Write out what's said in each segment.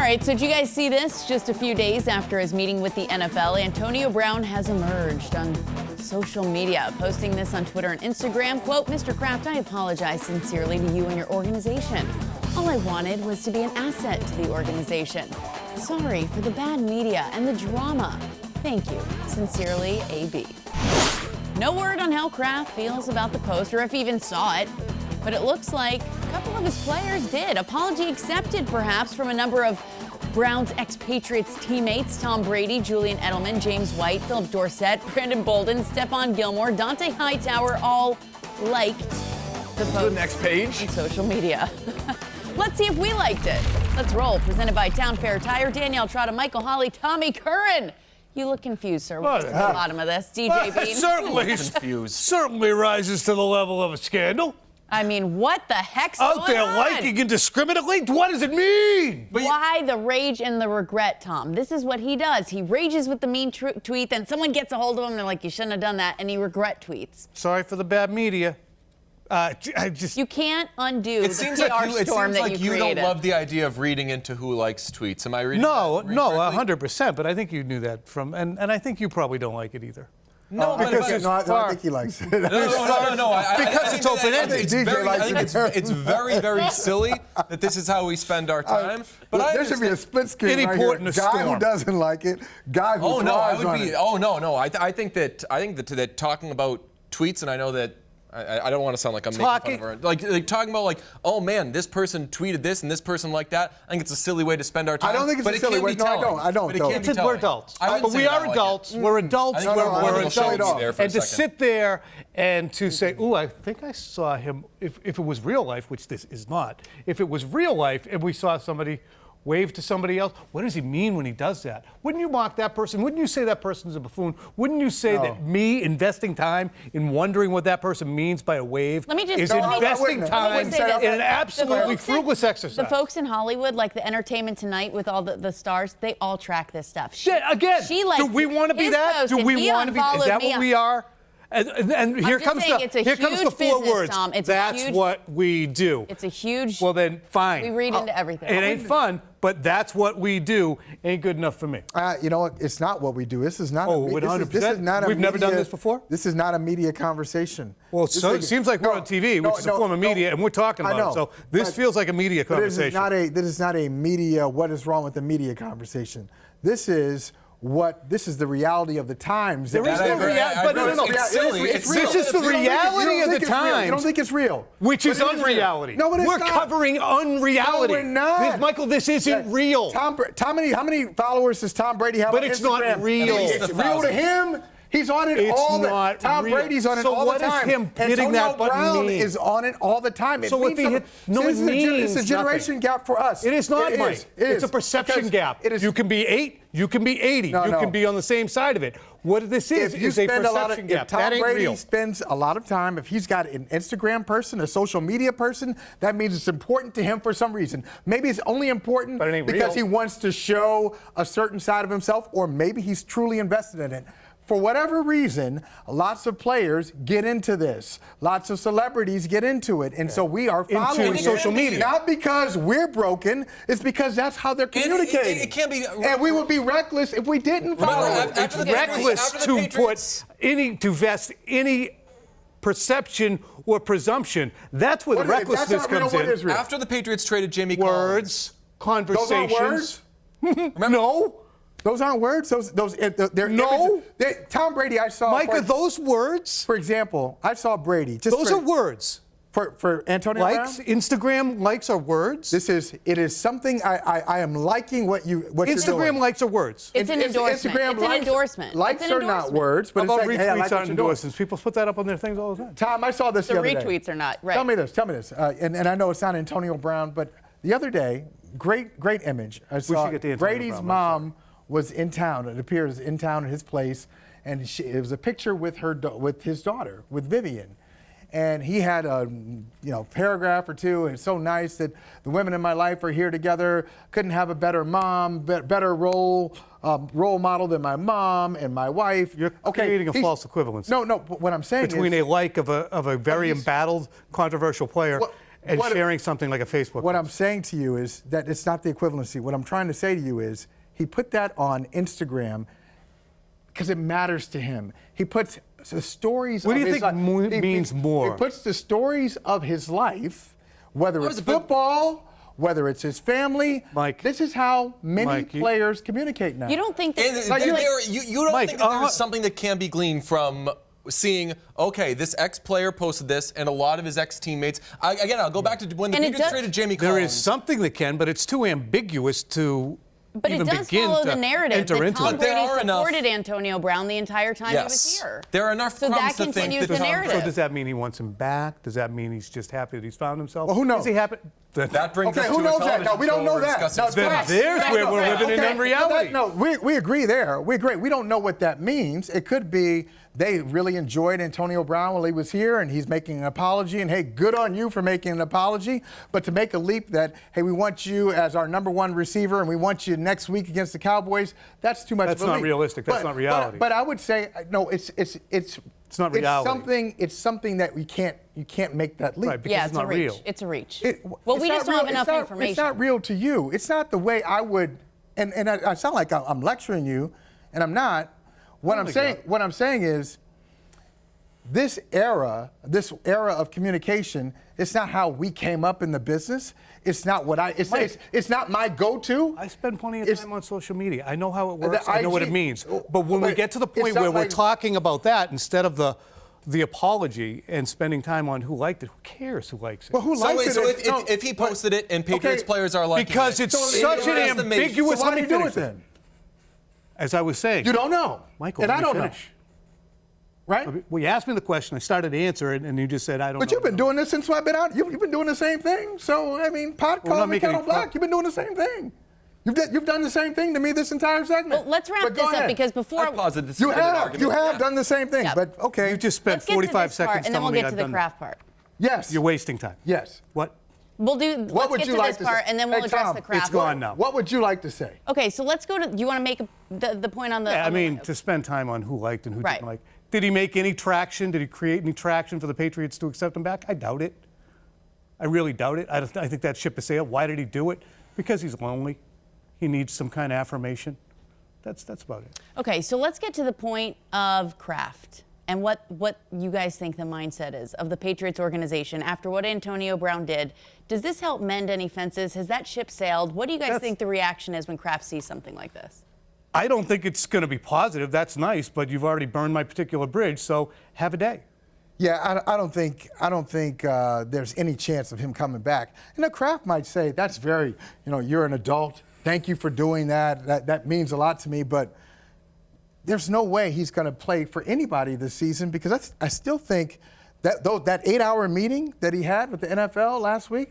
right, so did you guys see this? Just a few days after his meeting with the NFL, Antonio Brown has emerged on social media, posting this on Twitter and Instagram. Quote, Mr. Kraft, I apologize sincerely to you and your organization. All I wanted was to be an asset to the organization. Sorry for the bad media and the drama. Thank you. Sincerely, AB. No word on how Kraft feels about the post or if he even saw it, but it looks like a couple of his players did. Apology accepted, perhaps, from a number of Browns expatriates teammates: Tom Brady, Julian Edelman, James White, Philip Dorsett, Brandon Bolden, Stephon Gilmore, Dante Hightower all liked the post the next page on social media. Let's see if we liked it. Let's roll. Presented by Town Fair Tire. Danielle Trotta, Michael Holly, Tommy Curran. You look confused, sir. What's at the bottom of this? DJ Bean? Certainly rises to the level of a scandal. I mean, what the heck's going on? Out there liking indiscriminately? What does it mean? Why the rage and the regret, Tom? This is what he does. He rages with the mean tweet, then someone gets a hold of him, and they're like, you shouldn't have done that, and he regret tweets. Sorry for the bad media. You can't undo the PR storm that you created. It seems like you don't love the idea of reading into who likes tweets. Am I reading No, that no, correctly? 100%, but I think you knew that from, and I think you probably don't like it either. No, because I don't think he likes it. No. Because it's open-ended. It's very, very silly that this is how we spend our time. But there should be a split screen Any right port here. in a Guy storm. who doesn't like it, guy who Oh no, I thrives would on be. it. Oh no. I think that talking about tweets, and I know that. I don't want to sound like I'm making fun of her. Like talking about like, oh man, this person tweeted this and this person like that. I think it's a silly way to spend our time. I don't think it's a silly way. No, I don't. But it can't be telling. We're adults. I wouldn't But say we that are like adults. it. We're adults. I think We're we're adults. there for a And to second. sit there and to say, ooh, I think I saw him, if it was real life, which this is not, if it was real life and we saw somebody wave to somebody else, what does he mean when he does that? Wouldn't you mock that person? Wouldn't you say that person's a buffoon? Wouldn't you say that me investing time in wondering what that person means by a wave is investing time in an absolutely fruitless exercise? The folks in Hollywood, like the Entertainment Tonight with all the stars, they all track this stuff. Do we want to be that? Do we want to be? Is that what we are? And here comes the four words. Tom. That's what we do. It's a huge. Well, then fine. We read into everything. It ain't fun, but that's what we do. Ain't good enough for me. You know what? It's not what we do. This is not. Oh, 100%. This is not a We've never done this before? This is not a media conversation. Well, it seems like we're on TV, which is a form of media, and we're talking about it. So this feels like a media conversation. This is not a media. What is wrong with the media conversation? This is the reality of the times. There is no reality. No. It's silly. It's real. This is the reality of the times. You don't think it's real. Which is unreality. No, it is We're not. covering unreality. No, we're not. Michael, this isn't real. How many followers does Tom Brady have on Instagram? But it's not real. It's real to him. He's on it all the time. Tom Brady's on it all the time. So what is him hitting that button Antonio Brown mean? is on it all the time. So what it means it's a generation gap for us. It is not, Mike. It's a perception gap. You can be 8, you can be 80. You can be on the same side of it. What this is a perception gap. If Tom Brady spends a lot of time, if he's got an Instagram person, a social media person, that means it's important to him for some reason. Maybe it's only important because he wants to show a certain side of himself, or maybe he's truly invested in it. For whatever reason, lots of players get into this. Lots of celebrities get into it. And so we are following social media. Not because we're broken, it's because that's how they're communicating. It can't be. And we would be reckless if we didn't follow it. It's reckless to vest any perception or presumption. That's where the recklessness comes in. After the Patriots traded Jamie Collins. Conversations. Those aren't words? No. Those aren't words. They're no. Tom Brady, I saw. Mike, are those words? For example, I saw Brady. Those are words. For Antonio Brown? Instagram likes are words? It is something I am liking what you're doing. Instagram likes are words. It's an endorsement. It's an endorsement. Likes are not words, but it's like, hey, I like retweets aren't endorsements. People put that up on their things all the time. Tom, I saw this the other day. The retweets are not, right. Tell me this. And I know it's not Antonio Brown, but the other day, great image. I saw Brady's mom was in town. It appears in town at his place, and it was a picture with his daughter, with Vivian, and he had a paragraph or two. And it's so nice that the women in my life are here together. Couldn't have a better mom, better role model than my mom and my wife. You're creating a false equivalence. No. What I'm saying between a like of a very embattled, controversial player and sharing something like a Facebook What post. I'm saying to you is that it's not the equivalency. What I'm trying to say to you is he put that on Instagram because it matters to him. He puts the stories What of do you his think life. means more? He puts the stories of his life, whether it's football, whether it's his family. Mike, this is how many players communicate now. You don't think that you don't Mike, think that there's something that can be gleaned from seeing, okay, this ex-player posted this, and a lot of his ex-teammates. Again, I'll go back to when the Patriots traded Jamie Collins. There is something that can, but it's too ambiguous to But it does follow the narrative that Tom Brady supported Antonio Brown the entire time he was here. There are enough so crumbs that to think continues the narrative. So does that mean he wants him back? Does that mean he's just happy that he's found himself? Well, who knows? Is he happy? That brings us to who knows a that? No, we don't know that. No, there's where we're living in unreality. No, we agree there. We agree. We don't know what that means. It could be they really enjoyed Antonio Brown while he was here, and he's making an apology. And hey, good on you for making an apology. But to make a leap that, hey, we want you as our number 1 receiver, and we want you next week against the Cowboys, that's too much. That's not realistic. That's not reality. But I would say no. It's not reality. It's something that you can't make that leap. Right, because it's not real. It's a reach. Well, we just don't have enough information. It's not real to you. It's not the way I would. And I sound like I'm lecturing you, and I'm not. What I'm saying is, this era of communication, it's not how we came up in the business. It's not what it's not my go-to. I spend plenty of time on social media. I know how it works. I know what it means. But when we get to the point where we're talking about that instead of the apology and spending time on who liked it, who cares who likes it? Well, who likes it? So if he posted it and Patriots players are like, because it's such an ambiguous. So why do you do it then? As I was saying, you don't know, Michael. And I don't know. Right? Well, you asked me the question. I started to answer it, and you just said, I don't know. But you've been doing this since I've been out. You've been doing the same thing. So, I mean, pot calling the kettle black. You've been doing the same thing. You've done the same thing to me this entire segment. Well, let's wrap this up because before you have done the same thing. Yeah. But okay, you just spent 45 seconds and then we'll get to the craft part. Yes. You're wasting time. Yes. What? Let's get to this part, and then we'll address the craft. It's gone now. What would you like to say? Okay, so let's go to. Do you want to make the point on the? Yeah, I mean, to spend time on who liked and who didn't like. Did he make any traction? Did he create any traction for the Patriots to accept him back? I doubt it. I really doubt it. I think that ship has sailed. Why did he do it? Because he's lonely. He needs some kind of affirmation. That's about it. Okay, so let's get to the point of Kraft and what you guys think the mindset is of the Patriots organization after what Antonio Brown did. Does this help mend any fences? Has that ship sailed? What do you guys think the reaction is when Kraft sees something like this? I don't think it's going to be positive. That's nice, but you've already burned my particular bridge, so have a day. Yeah, I don't think there's any chance of him coming back. And Kraft might say, that's very, you're an adult. Thank you for doing that. That means a lot to me. But there's no way he's going to play for anybody this season because I still think that 8-hour meeting that he had with the NFL last week,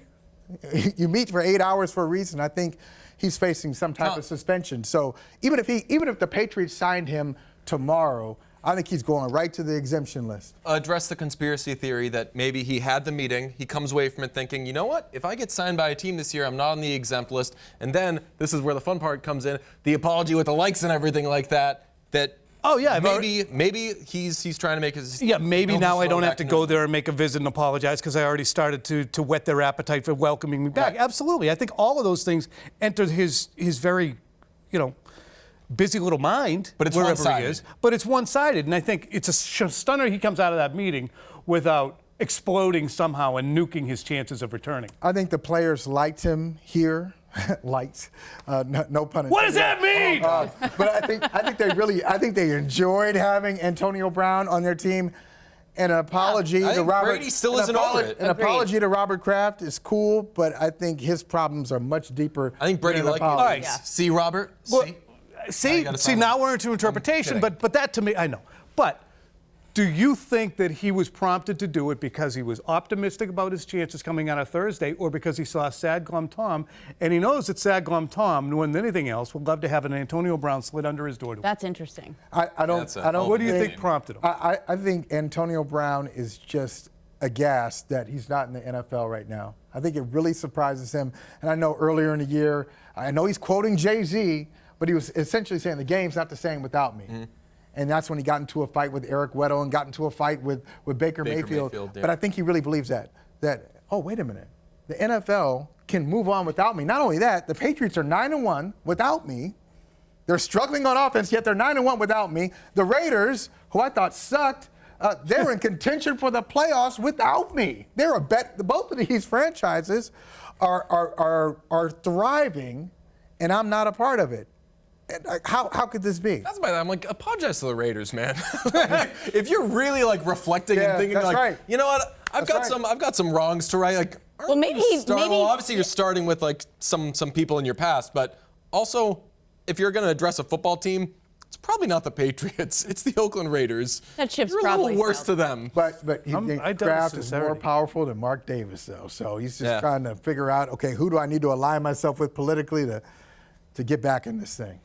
you meet for 8 hours for a reason. I think he's facing some type of suspension. So even if the Patriots signed him tomorrow, I think he's going right to the exemption list. Address the conspiracy theory that maybe he had the meeting, he comes away from it thinking, you know what, if I get signed by a team this year, I'm not on the exempt list. And then, this is where the fun part comes in, the apology with the likes and everything like that, oh yeah, maybe he's trying to make his... Yeah, maybe now I don't have to go there and make a visit and apologize because I already started to whet their appetite for welcoming me back. Right. Absolutely. I think all of those things enter his very, busy little mind, but it's wherever one-sided. he is. But it's one-sided, and I think it's a stunner he comes out of that meeting without exploding somehow and nuking his chances of returning. I think the players liked him here. Liked, no pun intended. What does that mean? But I think they enjoyed having Antonio Brown on their team. An apology to Robert. Brady still isn't over it. An apology to Robert Kraft is cool, but I think his problems are much deeper. I think Brady liked it. All right. See, Robert? See, now we're into interpretation, but that to me, I know. But do you think that he was prompted to do it because he was optimistic about his chances coming out of Thursday or because he saw Sad Glum Tom, and he knows that Sad Glum Tom, more than anything else, would love to have an Antonio Brown slid under his door? That's interesting. I don't. What do you think prompted him? I think Antonio Brown is just aghast that he's not in the NFL right now. I think it really surprises him. And I know earlier in the year, I know he's quoting Jay-Z, but he was essentially saying the game's not the same without me. Mm-hmm. And that's when he got into a fight with Eric Weddle and got into a fight with Baker Mayfield. Yeah. But I think he really believes that, oh, wait a minute. the NFL can move on without me. Not only that, the Patriots are 9-1 without me. They're struggling on offense, yet they're 9-1 without me. The Raiders, who I thought sucked, they're in contention for the playoffs without me. Both of these franchises are thriving, and I'm not a part of it. How could this be? That's why I'm like, apologize to the Raiders, man. If you're really like reflecting and thinking, like, right. you know what, I've got some wrongs to right. Like, well, maybe obviously you're starting with like some people in your past, but also if you're going to address a football team, it's probably not the Patriots. It's the Oakland Raiders. That ship's you're probably a little worse to them. But Kraft is more powerful than Mark Davis, though. So he's just trying to figure out, okay, who do I need to align myself with politically to get back in this thing?